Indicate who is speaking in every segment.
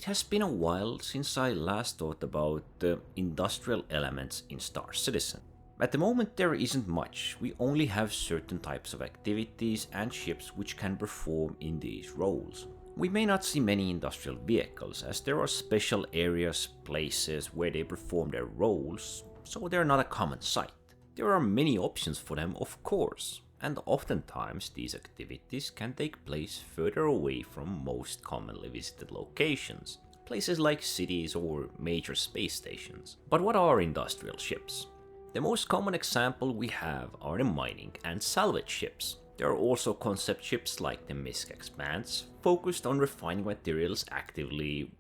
Speaker 1: It has been a while since I last thought about the industrial elements in Star Citizen. At the moment there isn't much, we only have certain types of activities and ships which can perform in these roles. We may not see many industrial vehicles as there are special areas, places where they perform their roles, so they're not a common sight. There are many options for them, of course, and oftentimes these activities can take place further away from most commonly visited locations, places like cities or major space stations. But what are industrial ships? The most common example we have are the mining and salvage ships. There are also concept ships like the MISC Expanse, focused on refining materials actively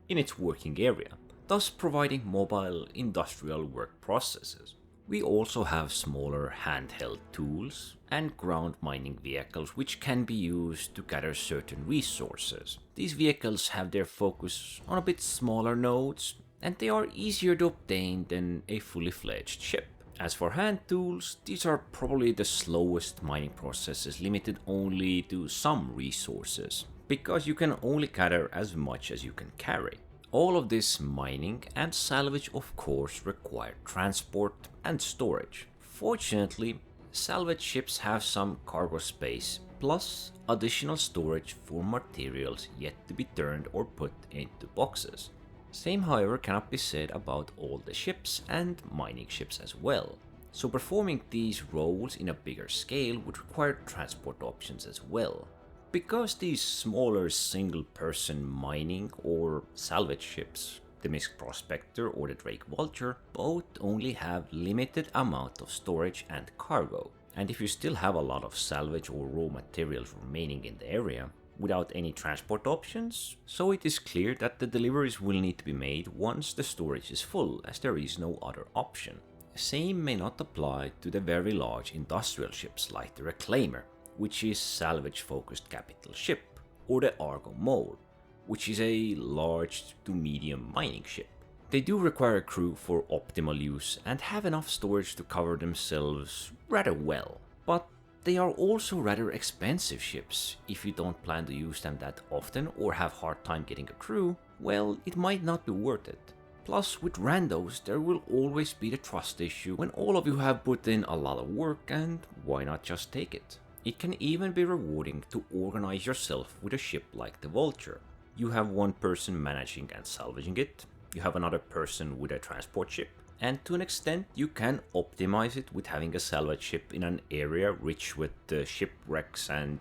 Speaker 1: in its working area, thus providing mobile industrial work processes. We also have smaller handheld tools and ground mining vehicles which can be used to gather certain resources. These vehicles have their focus on a bit smaller nodes and they are easier to obtain than a fully fledged ship. As for hand tools, these are probably the slowest mining processes, limited only to some resources, because you can only gather as much as you can carry. All of this mining and salvage of course require transport and storage. Fortunately, salvage ships have some cargo space, plus additional storage for materials yet to be turned or put into boxes. Same however cannot be said about all the ships and mining ships as well. So performing these roles in a bigger scale would require transport options as well. Because these smaller single-person mining or salvage ships, the MISC Prospector or the Drake Vulture, both only have limited amount of storage and cargo. And if you still have a lot of salvage or raw materials remaining in the area, without any transport options, so it is clear that the deliveries will need to be made once the storage is full, as there is no other option. Same may not apply to the very large industrial ships like the Reclaimer, which is salvage-focused capital ship, or the Argo Mole, which is a large to medium mining ship. They do require a crew for optimal use and have enough storage to cover themselves rather well, but they are also rather expensive ships. If you don't plan to use them that often or have hard time getting a crew, well, it might not be worth it. Plus, with randos, there will always be the trust issue when all of you have put in a lot of work, and why not just take it? It can even be rewarding to organize yourself with a ship like the Vulture. You have one person managing and salvaging it, you have another person with a transport ship, and to an extent you can optimize it with having a salvage ship in an area rich with shipwrecks and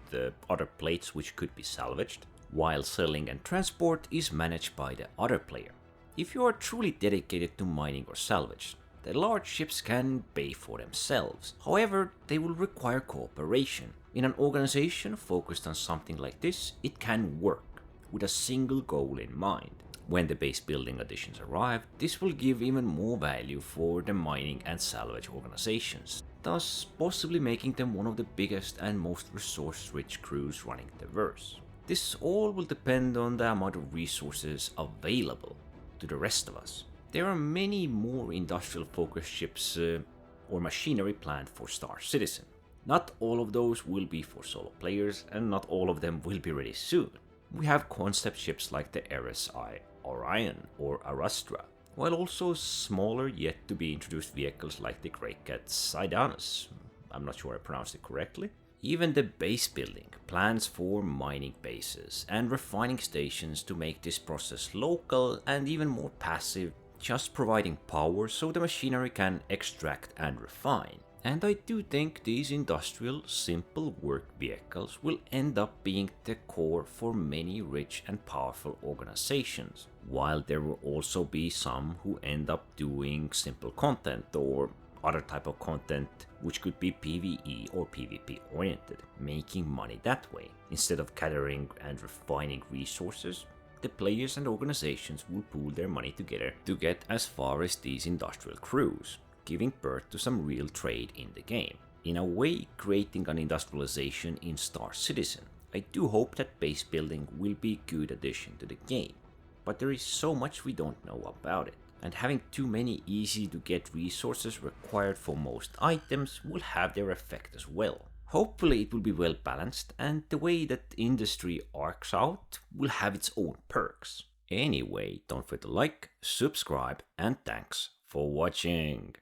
Speaker 1: other plates which could be salvaged, while selling and transport is managed by the other player. If you are truly dedicated to mining or salvage, the large ships can pay for themselves. However, they will require cooperation. In an organization focused on something like this, it can work, with a single goal in mind. When the base building additions arrive, this will give even more value for the mining and salvage organizations, thus possibly making them one of the biggest and most resource-rich crews running the verse. This all will depend on the amount of resources available to the rest of us. There are many more industrial-focused ships or machinery planned for Star Citizen. Not all of those will be for solo players, and not all of them will be ready soon. We have concept ships like the RSI Orion or Arastra, while also smaller yet to be introduced vehicles like the Grey Cat Sidanus. I'm not sure I pronounced it correctly. Even the base building plans for mining bases and refining stations to make this process local and even more passive, just providing power so the machinery can extract and refine. And I do think these industrial, simple work vehicles will end up being the core for many rich and powerful organizations, while there will also be some who end up doing simple content or other type of content which could be PvE or PvP oriented, making money that way. Instead of gathering and refining resources, the players and organizations will pool their money together to get as far as these industrial crews, giving birth to some real trade in the game. In a way, creating an industrialization in Star Citizen. I do hope that base building will be a good addition to the game, but there is so much we don't know about it, and having too many easy to get resources required for most items will have their effect as well. Hopefully it will be well balanced, and the way that the industry arcs out will have its own perks. Anyway, don't forget to like, subscribe, and thanks for watching.